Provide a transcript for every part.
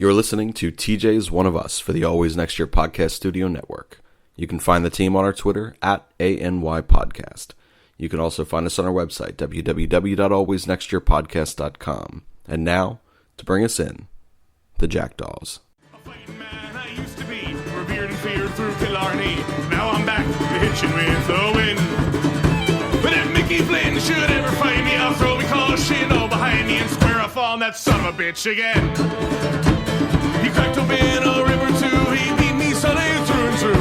You're listening to TJ's One of Us for the Always Next Year Podcast Studio Network. You can find the team on our Twitter at ANY Podcast. You can also find us on our website, www.alwaysnextyearpodcast.com. And now, to bring us in, the Jackdaws. A fighting man I used to be, revered and feared through Killarney. Now I'm back to hitching with the wind. But if Mickey Flynn should ever find me, I'll throw me caution all behind me and square off on that son of a bitch again. He cracked open a river too, he beat me Sunday through and through,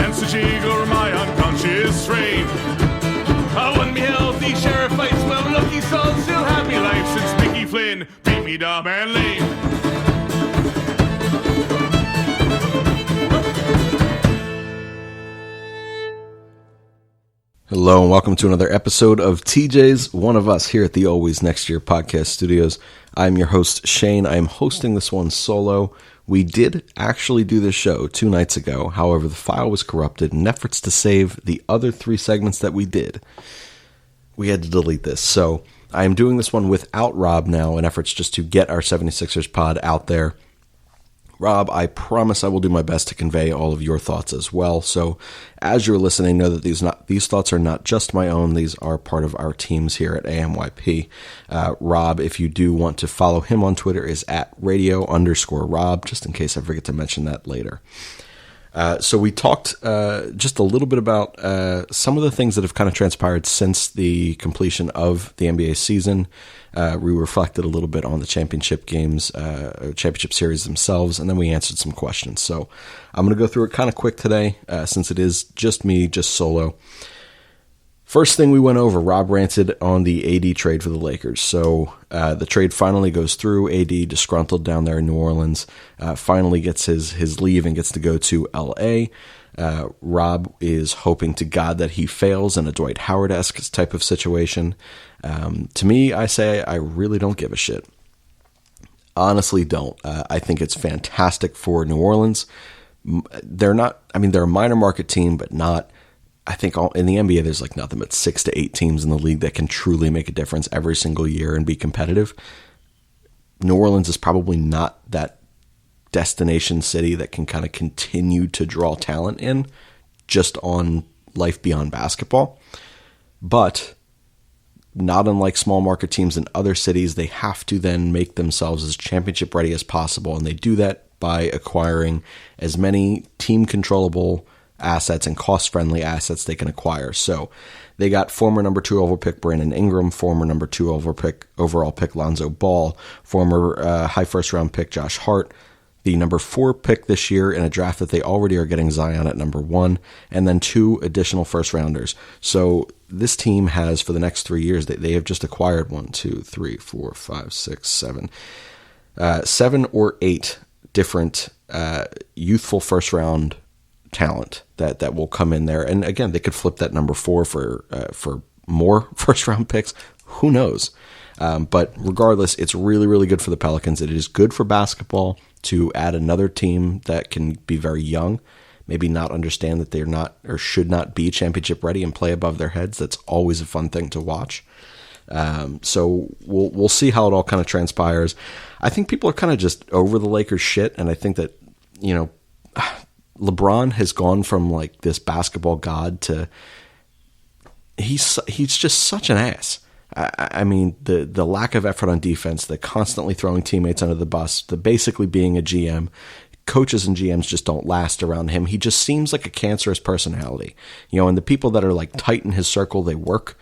and such over my unconscious frame. I won me healthy sheriff fights, well lucky son, still happy life since Mickey Flynn beat me dumb and lame. Hello and welcome to another episode of TJ's One of Us here at the Always Next Year Podcast Studios. I'm your host, Shane. I'm hosting this one solo. We did actually do this show 2 nights ago. However, the file was corrupted. In efforts to save the other 3 segments that we did, we had to delete this. So I am doing this one without Rob now in efforts just to get our 76ers pod out there. Rob, I promise I will do my best to convey all of your thoughts as well. So as you're listening, know that these thoughts are not just my own. These are part of our teams here at AMYP. Rob, if you do want to follow him on Twitter, is at radio_Rob, just in case I forget to mention that later. So we talked just a little bit about some of the things that have kind of transpired since the completion of the NBA season. We reflected a little bit on the championship games, championship series themselves, and then we answered some questions. So I'm going to go through it kind of quick today, since it is just me, just solo. First thing we went over, Rob ranted on the AD trade for the Lakers. So the trade finally goes through. AD, disgruntled down there in New Orleans, finally gets his leave and gets to go to LA. Rob is hoping to God that he fails in a Dwight Howard-esque type of situation. To me, I say I really don't give a shit. Honestly, don't. I think it's fantastic for New Orleans. They're a minor market team, but not. I think in the NBA, there's like nothing but 6 to 8 teams in the league that can truly make a difference every single year and be competitive. New Orleans is probably not that destination city that can kind of continue to draw talent in just on life beyond basketball. But not unlike small market teams in other cities, they have to then make themselves as championship ready as possible. And they do that by acquiring as many team controllable assets and cost-friendly assets they can acquire. So they got former number 2 overall pick Brandon Ingram, former number 2 overall pick Lonzo Ball, former high first-round pick Josh Hart, the number 4 pick this year in a draft that they already are getting Zion at number 1, and then 2 additional first-rounders. So this team has, for the next 3 years, they have just acquired 7 or 8 different youthful first-round talent that will come in there. And again, they could flip that number 4 for more first round picks. Who knows? But regardless, it's really, really good for the Pelicans. It is good for basketball to add another team that can be very young, maybe not understand that they're not or should not be championship ready and play above their heads. That's always a fun thing to watch. So we'll see how it all kind of transpires. I think people are kind of just over the Lakers shit. And I think that, LeBron has gone from like this basketball god to he's just such an ass. I mean, the lack of effort on defense, the constantly throwing teammates under the bus, the basically being a GM. Coaches and GMs just don't last around him. He just seems like a cancerous personality, and the people that are like tight in his circle, they work.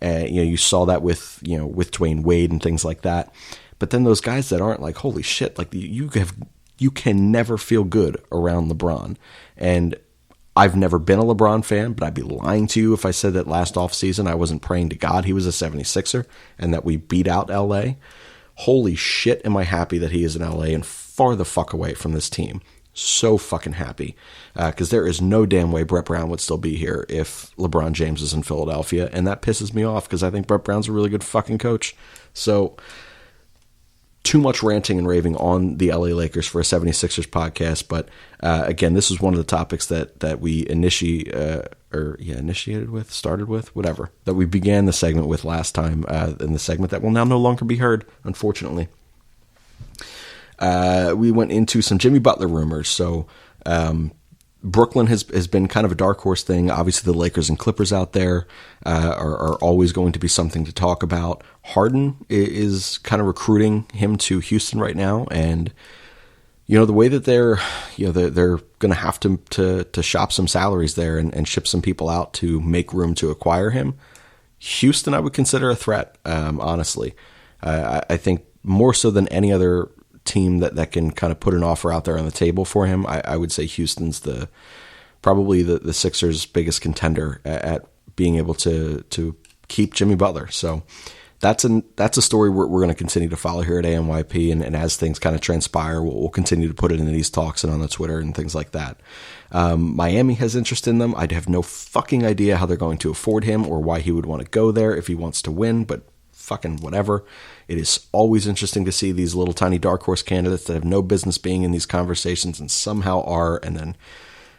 You saw that with Dwayne Wade and things like that. But then those guys that aren't, like, holy shit, like you can never feel good around LeBron. And I've never been a LeBron fan, but I'd be lying to you if I said that last offseason I wasn't praying to God he was a 76er and that we beat out LA. Holy shit, am I happy that he is in LA and far the fuck away from this team. So fucking happy. Because there is no damn way Brett Brown would still be here if LeBron James is in Philadelphia. And that pisses me off because I think Brett Brown's a really good fucking coach. So too much ranting and raving on the LA Lakers for a 76ers podcast, but again, this is one of the topics that we started with, whatever, that we began the segment with last time in the segment that will now no longer be heard, unfortunately. We went into some Jimmy Butler rumors. So Brooklyn has been kind of a dark horse thing. Obviously, the Lakers and Clippers out there are always going to be something to talk about. Harden is kind of recruiting him to Houston right now, and the way that they're going to have to shop some salaries there and ship some people out to make room to acquire him. Houston, I would consider a threat, honestly. I think more so than any other team that can kind of put an offer out there on the table for him. I would say Houston's probably the Sixers' biggest contender at being able to keep Jimmy Butler. So that's a story we're going to continue to follow here at AMYP, and as things kind of transpire, we'll continue to put it in these talks and on the Twitter and things like that. Miami has interest in them. I'd have no fucking idea how they're going to afford him or why he would want to go there if he wants to win, but fucking whatever. It is always interesting to see these little tiny dark horse candidates that have no business being in these conversations and somehow are, and then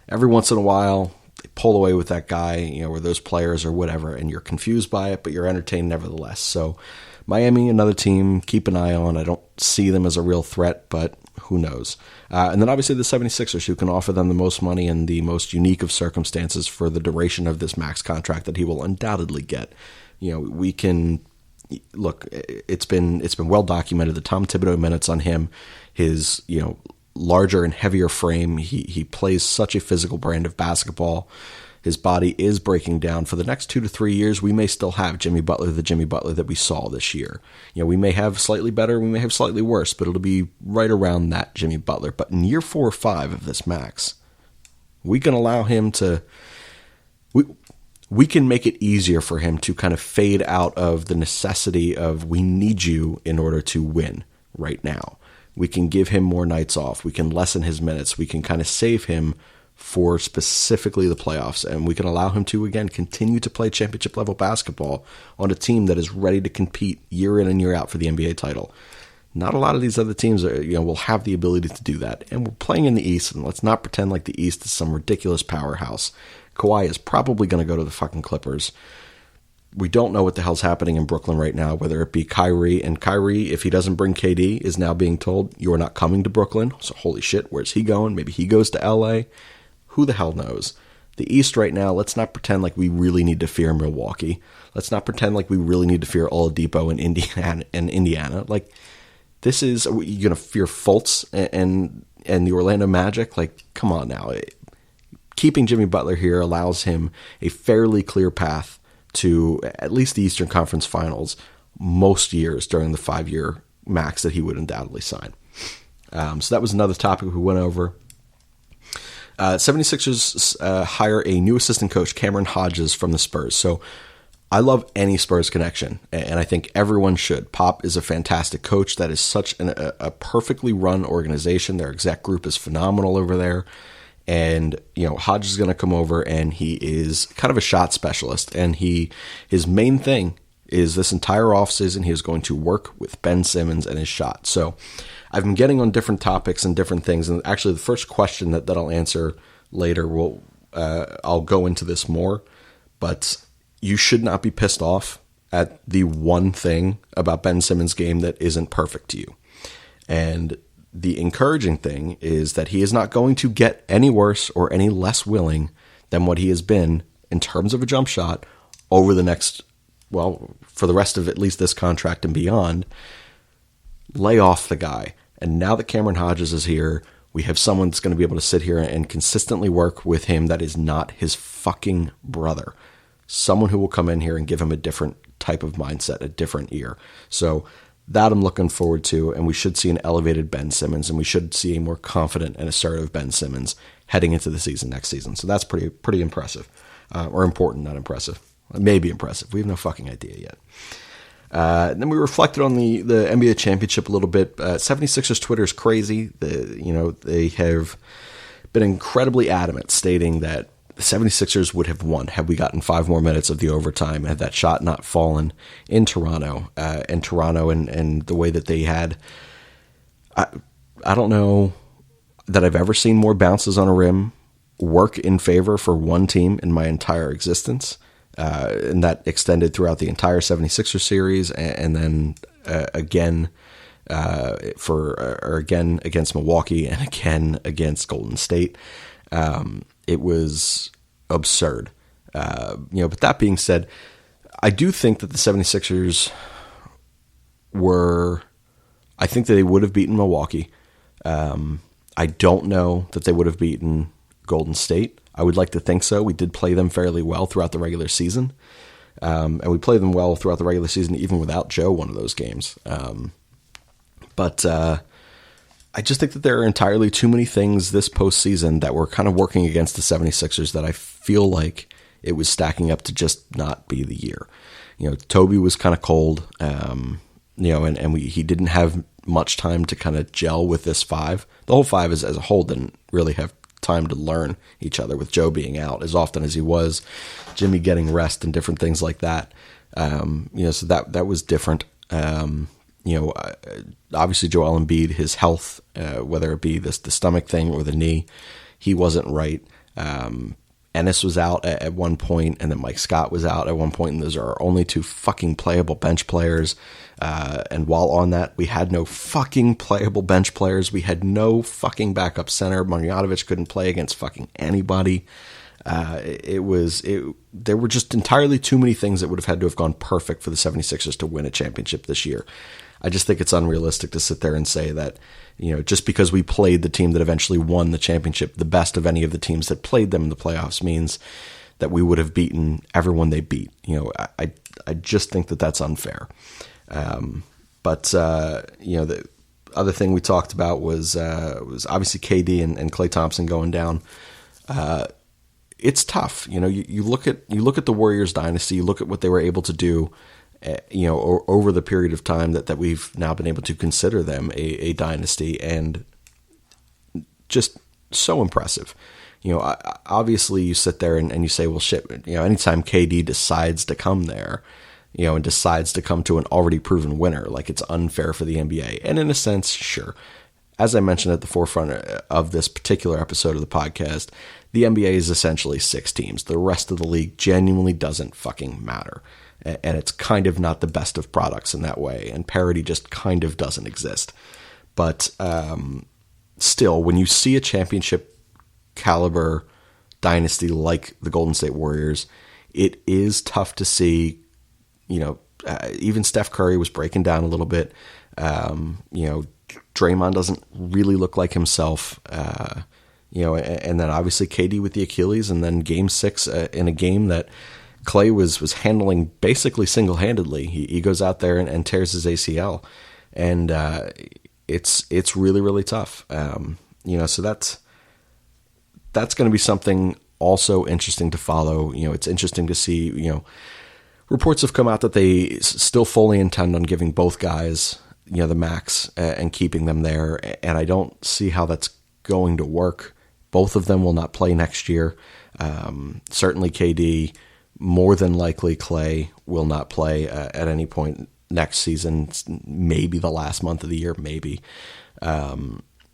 every once in a while they pull away with that guy, or those players or whatever, and you're confused by it, but you're entertained nevertheless. So Miami, another team, keep an eye on. I don't see them as a real threat, but who knows? And then obviously the 76ers, who can offer them the most money and the most unique of circumstances for the duration of this max contract that he will undoubtedly get. We can look. It's been well documented the Tom Thibodeau minutes on him, his larger and heavier frame. He plays such a physical brand of basketball. His body is breaking down. For the next 2 to 3 years, we may still have Jimmy Butler, the Jimmy Butler that we saw this year. We may have slightly better, we may have slightly worse, but it'll be right around that Jimmy Butler. But in year 4 or 5 of this max, we can allow him to. We can make it easier for him to kind of fade out of the necessity of we need you in order to win right now. We can give him more nights off. We can lessen his minutes. We can kind of save him for specifically the playoffs, and we can allow him to, again, continue to play championship level basketball on a team that is ready to compete year in and year out for the NBA title. Not a lot of these other teams will have the ability to do that, and we're playing in the East, and let's not pretend like the East is some ridiculous powerhouse. Kawhi is probably going to go to the fucking Clippers. We don't know what the hell's happening in Brooklyn right now, whether it be Kyrie. And Kyrie, if he doesn't bring KD, is now being told, you're not coming to Brooklyn. So holy shit, where's he going? Maybe he goes to LA. Who the hell knows? The East right now, let's not pretend like we really need to fear Milwaukee. Let's not pretend like we really need to fear Oladipo in Indiana. Like, this is, are you going to fear Fultz and the Orlando Magic? Like, come on now. Keeping Jimmy Butler here allows him a fairly clear path to at least the Eastern Conference Finals most years during the 5-year max that he would undoubtedly sign. So that was another topic we went over. 76ers hire a new assistant coach, Cameron Hodges, from the Spurs. So I love any Spurs connection, and I think everyone should. Pop is a fantastic coach. That is such a perfectly run organization. Their exec group is phenomenal over there. And, Hodges is going to come over, and he is kind of a shot specialist. And his main thing is this entire offseason, he is going to work with Ben Simmons and his shot. So I've been getting on different topics and different things. And actually the first question that I'll answer later, I'll go into this more. But you should not be pissed off at the one thing about Ben Simmons' game that isn't perfect to you. And the encouraging thing is that he is not going to get any worse or any less willing than what he has been in terms of a jump shot over the next, for the rest of at least this contract and beyond. Lay off the guy. And now that Cameron Hodges is here, we have someone that's going to be able to sit here and consistently work with him that is not his fucking brother. Someone who will come in here and give him a different type of mindset, a different ear. So that I'm looking forward to, and we should see an elevated Ben Simmons, and we should see a more confident and assertive Ben Simmons heading into the season next season. So that's pretty impressive, or important, not impressive. Maybe impressive. We have no fucking idea yet. Then we reflected on the NBA championship a little bit. 76ers Twitter is crazy. They have been incredibly adamant, stating that the 76ers would have won had we gotten 5 more minutes of the overtime, had that shot not fallen in Toronto. And the way that they had, I don't know that I've ever seen more bounces on a rim work in favor for one team in my entire existence. And that extended throughout the entire 76ers series. And then again, again against Milwaukee and again against Golden State. It was absurd. But that being said, I do think that the 76ers I think that they would have beaten Milwaukee. I don't know that they would have beaten Golden State. I would like to think so. We did play them fairly well throughout the regular season. And we played them well throughout the regular season, even without Joe one of those games. But I just think that there are entirely too many things this postseason that were kind of working against the 76ers that I feel like it was stacking up to just not be the year. Toby was kind of cold, and he didn't have much time to kind of gel with this five. The whole five as a whole didn't really have time to learn each other, with Joe being out as often as he was, Jimmy getting rest and different things like that. So that was different. Obviously Joel Embiid, his health, whether it be the stomach thing or the knee, he wasn't right. Ennis was out at one point, and then Mike Scott was out at one point, and those are our only two fucking playable bench players. And while on that, we had no fucking playable bench players. We had no fucking backup center. Marjanovic couldn't play against fucking anybody. There were just entirely too many things that would have had to have gone perfect for the 76ers to win a championship this year. I just think it's unrealistic to sit there and say that, just because we played the team that eventually won the championship, the best of any of the teams that played them in the playoffs, means that we would have beaten everyone they beat. I just think that that's unfair. The other thing we talked about was obviously KD and Klay Thompson going down. It's tough. You look at the Warriors dynasty, you look at what they were able to do, over the period of time that we've now been able to consider them a dynasty, and just so impressive. Obviously you sit there and you say, well, shit, anytime KD decides to come there, and decides to come to an already proven winner, like, it's unfair for the NBA. And in a sense, sure. As I mentioned at the forefront of this particular episode of the podcast, the NBA is essentially 6 teams. The rest of the league genuinely doesn't fucking matter. And it's kind of not the best of products in that way. And parity just kind of doesn't exist. But still, when you see a championship caliber dynasty like the Golden State Warriors, it is tough to see. Even Steph Curry was breaking down a little bit. Draymond doesn't really look like himself. And then obviously KD with the Achilles, and then Game 6 in a game that Klay was handling basically single-handedly. He goes out there and tears his ACL, and it's really, really tough. So that's going to be something also interesting to follow. It's interesting to see. Reports have come out that they still fully intend on giving both guys, the max and keeping them there, and I don't see how that's going to work. Both of them will not play next year. Certainly KD. More than likely, Klay will not play at any point next season. Maybe the last month of the year, maybe. But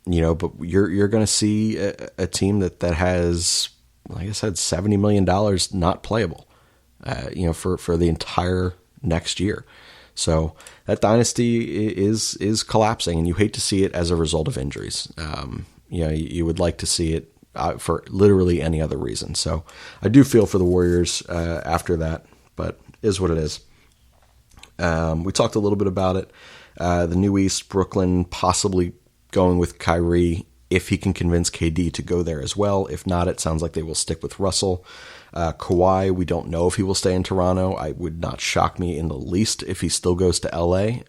you're going to see a team that has, like I said, $70 million not playable. For the entire next year. So that dynasty is collapsing, and you hate to see it as a result of injuries. You would like to see it for literally any other reason. So I do feel for the Warriors after that, but is what it is. We talked a little bit about it. The New East, Brooklyn possibly going with Kyrie if he can convince KD to go there as well. If not, it sounds like they will stick with Russell. Kawhi, we don't know if he will stay in Toronto. I would not shock me in the least if he still goes to LA.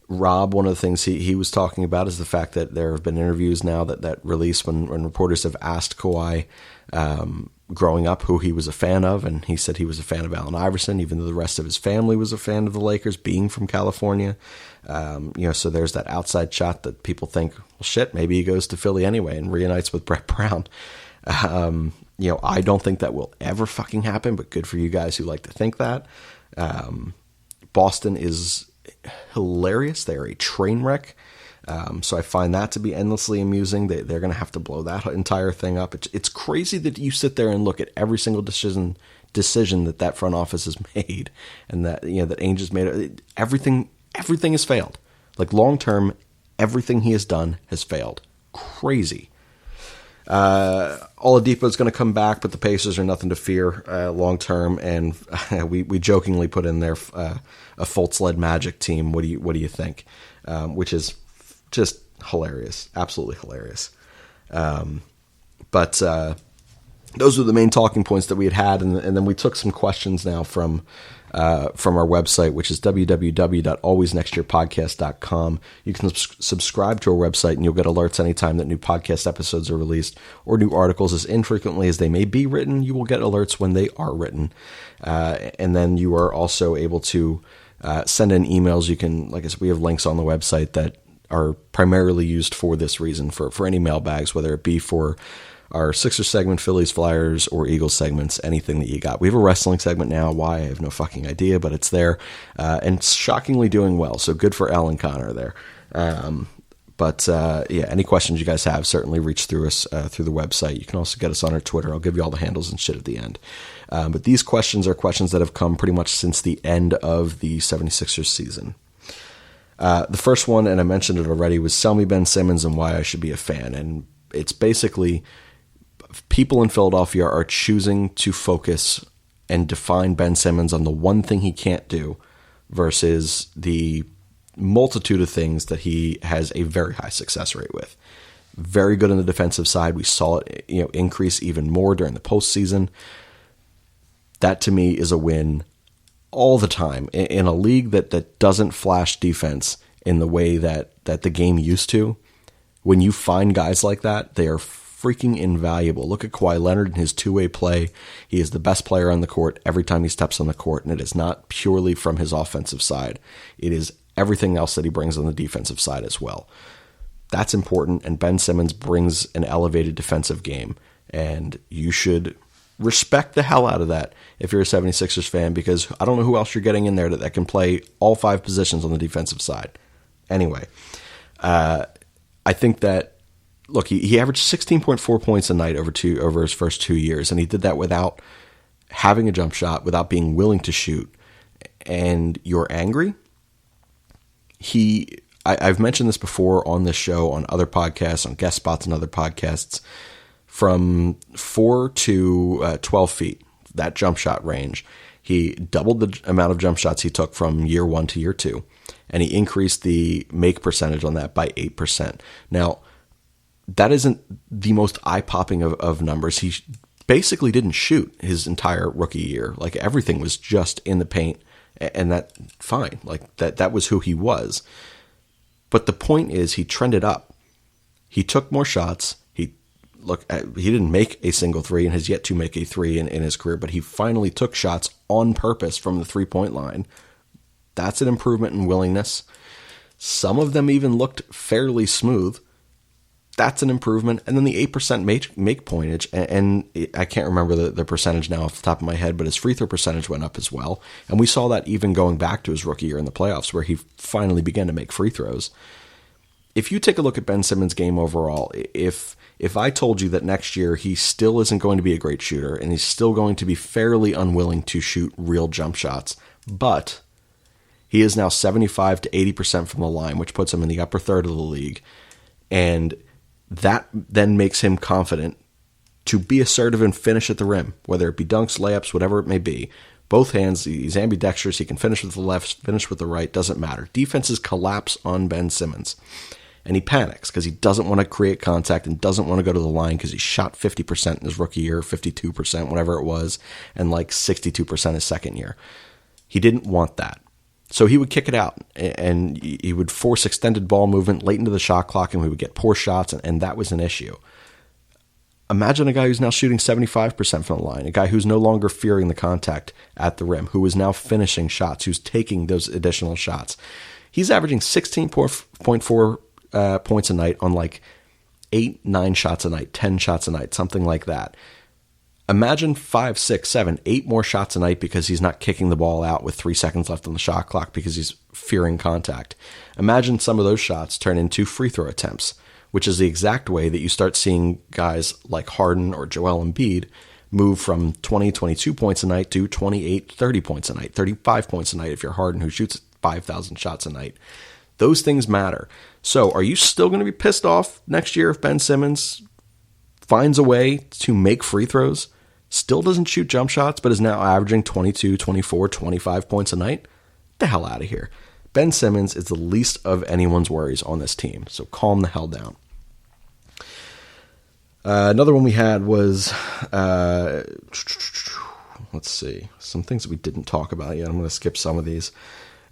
Rob, one of the things he was talking about is the fact that there have been interviews now that release when reporters have asked Kawhi growing up who he was a fan of, and he said he was a fan of Allen Iverson, even though the rest of his family was a fan of the Lakers, being from California. So there's that outside shot that people think, well, shit, maybe he goes to Philly anyway and reunites with Brett Brown. I don't think that will ever fucking happen, but good for you guys who like to think that. Boston is hilarious. They're a train wreck. So I find that to be endlessly amusing. They're going to have to blow that entire thing up. It's crazy that you sit there and look at every single decision that front office has made, and that that Ainge has made. Everything has failed. Like long-term, everything he has done has failed. Crazy. Oladipo is going to come back, but the Pacers are nothing to fear long-term, and we jokingly put in there a Fultz-led Magic team. What do you think? Which is just hilarious. Absolutely hilarious. But those were the main talking points that we had, and then we took some questions now from our website, which is www.alwaysnextyearpodcast.com. You can subscribe to our website, and you'll get alerts anytime that new podcast episodes are released or new articles. As infrequently as they may be written, you will get alerts when they are written. And then you are also able to send in emails. You can, like I said, we have links on the website that are primarily used for this reason, for any mailbags, whether it be for our Sixers segment, Phillies, Flyers, or Eagles segments, anything that you got. We have a wrestling segment now. Why? I have no fucking idea, but it's there, and shockingly doing well. So good for Al and Connor there. But any questions you guys have, certainly reach through us through the website. You can also get us on our Twitter. I'll give you all the handles and shit at the end. But these questions are questions that have come pretty much since the end of the 76ers season. The first one, and I mentioned it already, was sell me Ben Simmons and why I should be a fan. And it's basically people in Philadelphia are choosing to focus and define Ben Simmons on the one thing he can't do versus the multitude of things that he has a very high success rate with. Very good on the defensive side. We saw it, increase even more during the postseason. That to me is a win all the time in a league that doesn't flash defense in the way that the game used to. When you find guys like that, they are freaking invaluable. Look at Kawhi Leonard and his two-way play. He is the best player on the court every time he steps on the court, and it is not purely from his offensive side. It is everything else that he brings on the defensive side as well. That's important, and Ben Simmons brings an elevated defensive game, and you should respect the hell out of that if you're a 76ers fan, because I don't know who else you're getting in there that can play all five positions on the defensive side. Anyway, I think that, look, he averaged 16.4 points a night over his first 2 years, and he did that without having a jump shot, without being willing to shoot. And you're angry? I've mentioned this before on this show, on other podcasts, on guest spots and other podcasts, from 4 to 12 feet, that jump shot range. He doubled the amount of jump shots he took from year 1 to year 2, and he increased the make percentage on that by 8%. Now, that isn't the most eye-popping of numbers. He basically didn't shoot his entire rookie year. Like, everything was just in the paint, and that, fine. Like, that was who he was. But the point is, he trended up. He took more shots. He didn't make a single three and has yet to make a three in his career, but he finally took shots on purpose from the three-point line. That's an improvement in willingness. Some of them even looked fairly smooth. That's an improvement. And then the 8% make pointage, and I can't remember the percentage now off the top of my head, but his free throw percentage went up as well. And we saw that even going back to his rookie year in the playoffs, where he finally began to make free throws. If you take a look at Ben Simmons' game overall, if I told you that next year he still isn't going to be a great shooter, and he's still going to be fairly unwilling to shoot real jump shots, but he is now 75 to 80% from the line, which puts him in the upper third of the league, and that then makes him confident to be assertive and finish at the rim, whether it be dunks, layups, whatever it may be. Both hands, he's ambidextrous, he can finish with the left, finish with the right, doesn't matter. Defenses collapse on Ben Simmons, and he panics because he doesn't want to create contact and doesn't want to go to the line because he shot 50% in his rookie year, 52%, whatever it was, and like 62% his second year. He didn't want that. So he would kick it out, and he would force extended ball movement late into the shot clock, and we would get poor shots, and that was an issue. Imagine a guy who's now shooting 75% from the line, a guy who's no longer fearing the contact at the rim, who is now finishing shots, who's taking those additional shots. He's averaging 16.4 points a night on like 8, 9 shots a night, 10 shots a night, something like that. Imagine 5, 6, 7, 8 more shots a night because he's not kicking the ball out with 3 seconds left on the shot clock because he's fearing contact. Imagine some of those shots turn into free throw attempts, which is the exact way that you start seeing guys like Harden or Joel Embiid move from 20, 22 points a night to 28, 30 points a night, 35 points a night if you're Harden, who shoots 5,000 shots a night. Those things matter. So are you still going to be pissed off next year if Ben Simmons finds a way to make free throws, still doesn't shoot jump shots, but is now averaging 22, 24, 25 points a night? Get the hell out of here. Ben Simmons is the least of anyone's worries on this team, so calm the hell down. Another one we had was, let's see, some things that we didn't talk about yet. I'm going to skip some of these.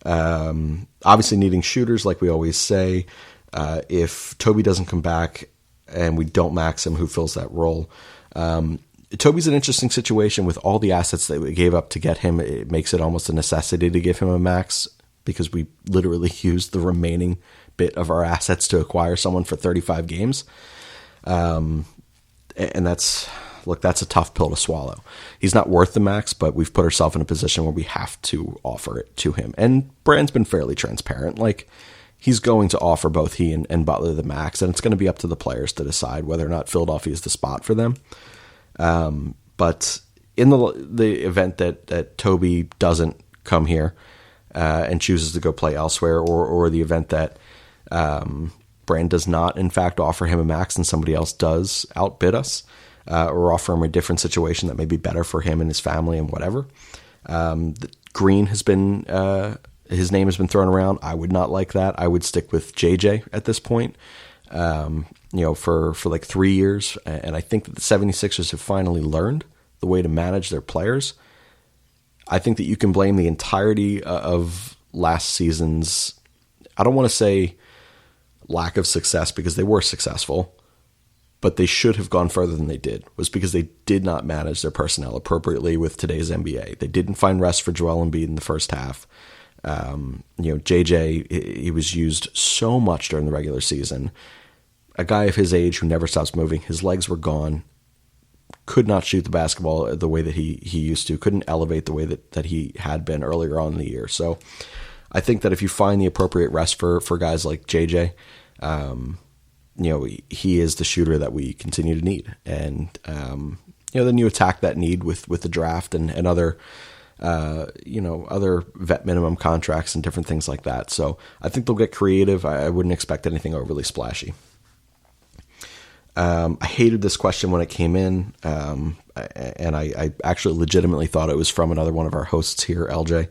Obviously needing shooters, like we always say. If Toby doesn't come back and we don't max him, who fills that role? Toby's an interesting situation with all the assets that we gave up to get him. It makes it almost a necessity to give him a max because we literally used the remaining bit of our assets to acquire someone for 35 games. And that's a tough pill to swallow. He's not worth the max, but we've put ourselves in a position where we have to offer it to him. And Brand's been fairly transparent. Like, he's going to offer both he and Butler the max, and it's going to be up to the players to decide whether or not Philadelphia is the spot for them. But in the event that Toby doesn't come here and chooses to go play elsewhere, or the event that Brand does not, in fact, offer him a max and somebody else does outbid us, or offer him a different situation that may be better for him and his family and whatever. Green has been, his name has been thrown around. I would not like that. I would stick with JJ at this point, for like 3 years. And I think that the 76ers have finally learned the way to manage their players. I think that you can blame the entirety of last season's, I don't want to say lack of success, because they were successful, but they should have gone further than they did, was because they did not manage their personnel appropriately with today's NBA. They didn't find rest for Joel Embiid in the first half. JJ, he was used so much during the regular season. A guy of his age who never stops moving, his legs were gone, could not shoot the basketball the way that he used to, couldn't elevate the way that he had been earlier on in the year. So I think that if you find the appropriate rest for guys like JJ, he is the shooter that we continue to need. And, then you attack that need with the draft and other, other vet minimum contracts and different things like that. So I think they'll get creative. I wouldn't expect anything overly splashy. I hated this question when it came in, and I actually legitimately thought it was from another one of our hosts here, LJ,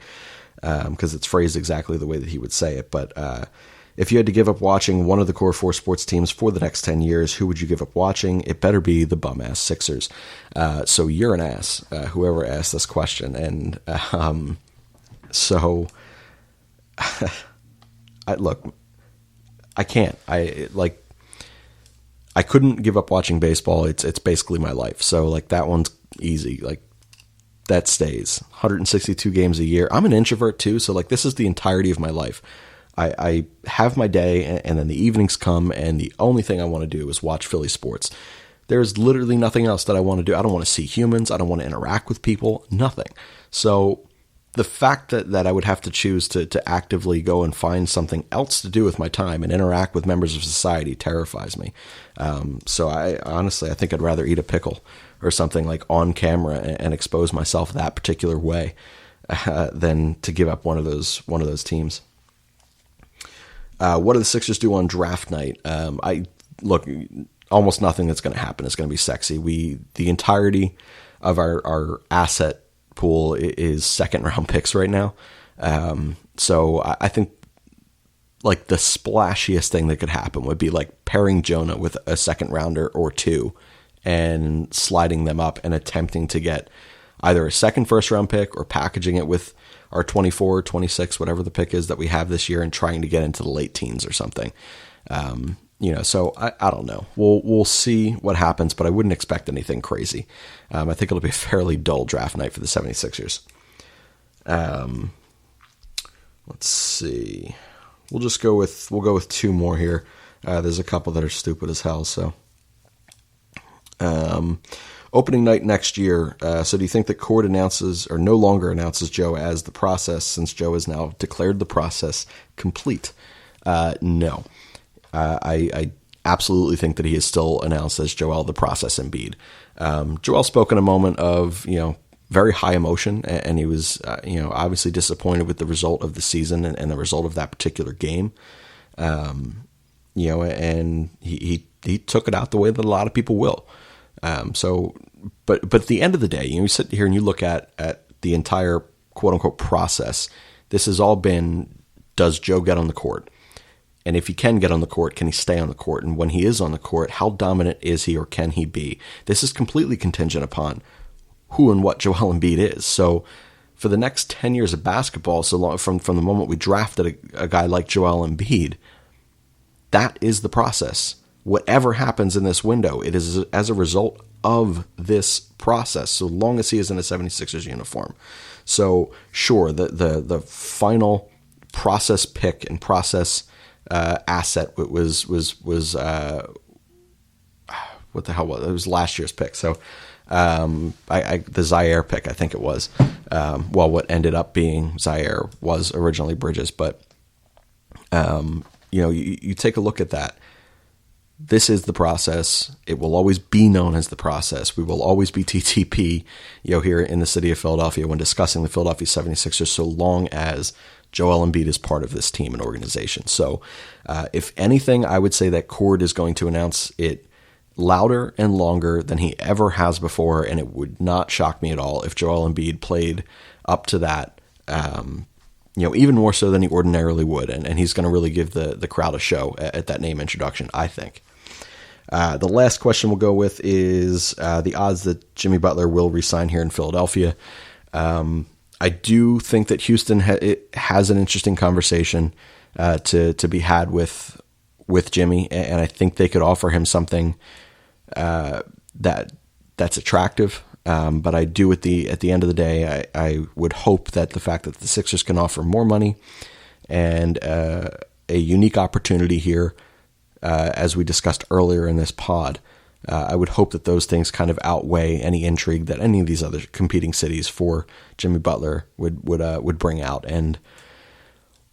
because it's phrased exactly the way that he would say it. But if you had to give up watching one of the core four sports teams for the next 10 years, who would you give up watching? It better be the bum-ass Sixers. So you're an ass, whoever asked this question. And I can't. I couldn't give up watching baseball. It's basically my life. So like that one's easy. Like that stays. 162 games a year. I'm an introvert too, so like this is the entirety of my life. I have my day, and then the evenings come, and the only thing I want to do is watch Philly sports. There's literally nothing else that I want to do. I don't want to see humans. I don't want to interact with people. Nothing. So the fact that I would have to choose to actively go and find something else to do with my time and interact with members of society terrifies me. So I think I'd rather eat a pickle or something like on camera and expose myself that particular way than to give up one of those teams. What do the Sixers do on draft night? Almost nothing that's going to happen is going to be sexy. The entirety of our asset pool is second round picks right now. So I think like the splashiest thing that could happen would be like pairing Jonah with a second rounder or two and sliding them up and attempting to get either a second first round pick or packaging it with our 24, 26, whatever the pick is that we have this year, and trying to get into the late teens or something. So I don't know. We'll see what happens, but I wouldn't expect anything crazy. I think it'll be a fairly dull draft night for the 76ers. Let's see. We'll go with two more here. There's a couple that are stupid as hell. So, opening night next year. So do you think that Cord announces or no longer announces Joe as the process, since Joe has now declared the process complete? No. I absolutely think that he is still announced as Joel the Process Embiid. Joel spoke in a moment of, very high emotion, and he was, obviously disappointed with the result of the season and the result of that particular game. And he took it out the way that a lot of people will. But at the end of the day, you sit here and you look at the entire quote unquote process. This has all been, does Joe get on the court? And if he can get on the court, can he stay on the court? And when he is on the court, how dominant is he or can he be? This is completely contingent upon who and what Joel Embiid is. So for the next 10 years of basketball, so long, from the moment we drafted a guy like Joel Embiid, that is the process. Whatever happens in this window, it is as a result of this process, so long as he is in a 76ers uniform. So sure, the final process pick and process asset was what the hell was it? It was last year's pick. So the Zaire pick, I think it was. What ended up being Zaire was originally Bridges, but you take a look at that. This is the process. It will always be known as the process. We will always be TTP, here in the city of Philadelphia when discussing the Philadelphia 76ers, so long as Joel Embiid is part of this team and organization. So if anything, I would say that Cord is going to announce it louder and longer than he ever has before, and it would not shock me at all if Joel Embiid played up to that, even more so than he ordinarily would, and he's going to really give the crowd a show at that name introduction, I think. The last question we'll go with is the odds that Jimmy Butler will resign here in Philadelphia. I do think that Houston has an interesting conversation to be had with Jimmy, and I think they could offer him something that's attractive. But I do at the end of the day, I would hope that the fact that the Sixers can offer more money and a unique opportunity here, as we discussed earlier in this pod, I would hope that those things kind of outweigh any intrigue that any of these other competing cities for Jimmy Butler would bring out. And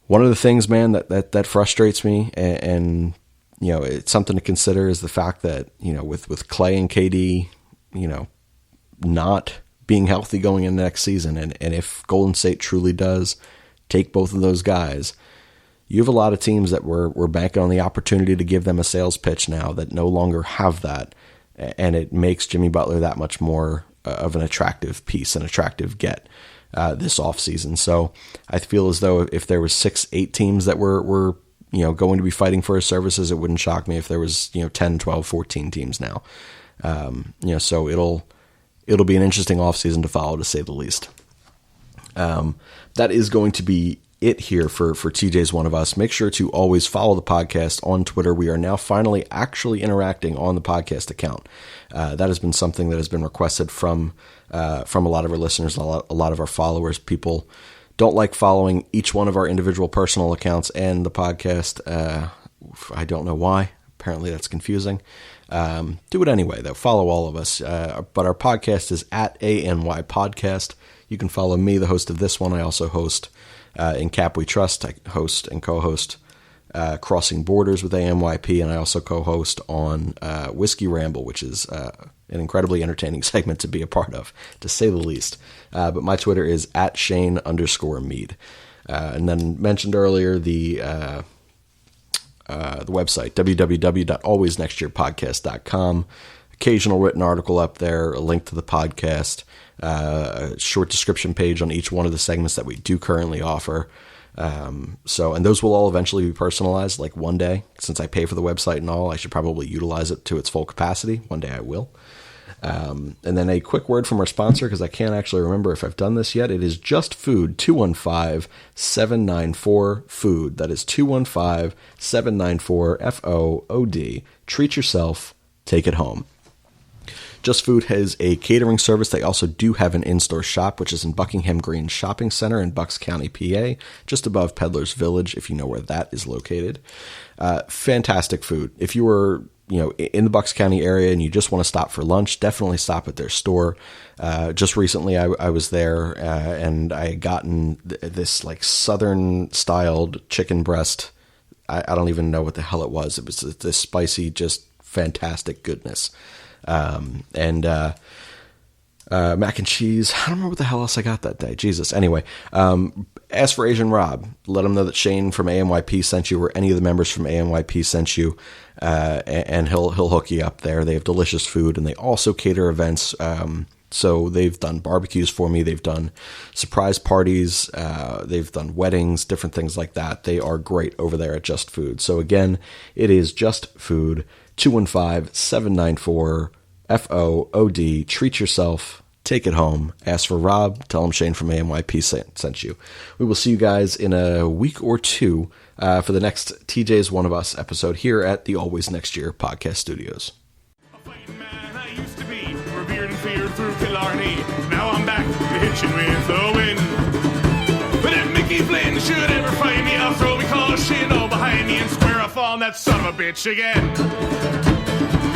one of the things, man, that frustrates me, and it's something to consider, is the fact that with Clay and KD, not being healthy going into next season, and if Golden State truly does take both of those guys, you have a lot of teams that were banking on the opportunity to give them a sales pitch now that no longer have that, and it makes Jimmy Butler that much more of an attractive piece, an attractive get this offseason. So I feel as though if there was 6-8 teams that were going to be fighting for his services, it wouldn't shock me if there was 10, 12, 14 teams now. So it'll be an interesting offseason to follow, to say the least. That is going to be it here for TJ's One of Us. Make sure to always follow the podcast on Twitter. We are now finally actually interacting on the podcast account. That has been something that has been requested from a lot of our listeners, a lot of our followers. People don't like following each one of our individual personal accounts and the podcast. I don't know why. Apparently that's confusing. Do it anyway, though. Follow all of us. But our podcast is at ANY Podcast. You can follow me, the host of this one. I also host in Cap We Trust. I host and co-host Crossing Borders with AMYP, and I also co-host on Whiskey Ramble, which is an incredibly entertaining segment to be a part of, to say the least. But my Twitter is at Shane_Mead. And then mentioned earlier the website, www.alwaysnextyearpodcast.com. Occasional written article up there, a link to the podcast, a short description page on each one of the segments that we do currently offer. And those will all eventually be personalized. Like one day, since I pay for the website and all, I should probably utilize it to its full capacity. One day I will. And then a quick word from our sponsor, because I can't actually remember if I've done this yet. It is Just Food, 215-794-FOOD. That is 215-794-FOOD. Treat yourself. Take it home. Just Food has a catering service. They also do have an in-store shop, which is in Buckingham Green Shopping Center in Bucks County, PA, just above Peddler's Village, if you know where that is located. Fantastic food. If you were in the Bucks County area and you just want to stop for lunch, definitely stop at their store. Just recently I was there and I had gotten this like Southern styled chicken breast. I don't even know what the hell it was. It was this spicy, just fantastic goodness. Mac and cheese. I don't remember what the hell else I got that day. Jesus. Anyway, ask for Asian Rob. Let him know that Shane from AMYP sent you, or any of the members from AMYP sent you, and he'll hook you up there. They have delicious food, and they also cater events. So they've done barbecues for me. They've done surprise parties. They've done weddings, different things like that. They are great over there at Just Food. So again, it is Just Food, 215-794-FOOD. Treat yourself. Take it home. Ask for Rob. Tell him Shane from AMYP sent you. We will see you guys in a week or two for the next TJ's One of Us episode here at the Always Next Year podcast studios. Through Killarney, now I'm back to hitching with the wind. But if Mickey Flynn should ever find me, I'll throw me caution all behind me and square off on that son of a bitch again.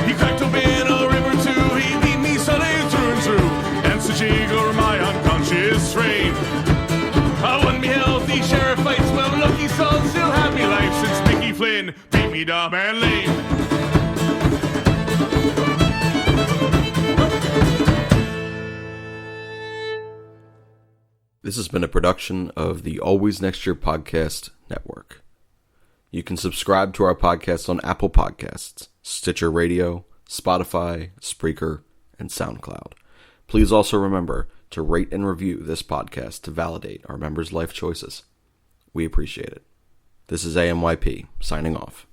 He cracked open a river too, he beat me Sunday through and through, and such over my unconscious frame. I won me healthy sheriff fights, well lucky son still had me life since Mickey Flynn beat me dumb and lame. This has been a production of the Always Next Year Podcast Network. You can subscribe to our podcast on Apple Podcasts, Stitcher Radio, Spotify, Spreaker, and SoundCloud. Please also remember to rate and review this podcast to validate our members' life choices. We appreciate it. This is AMYP, signing off.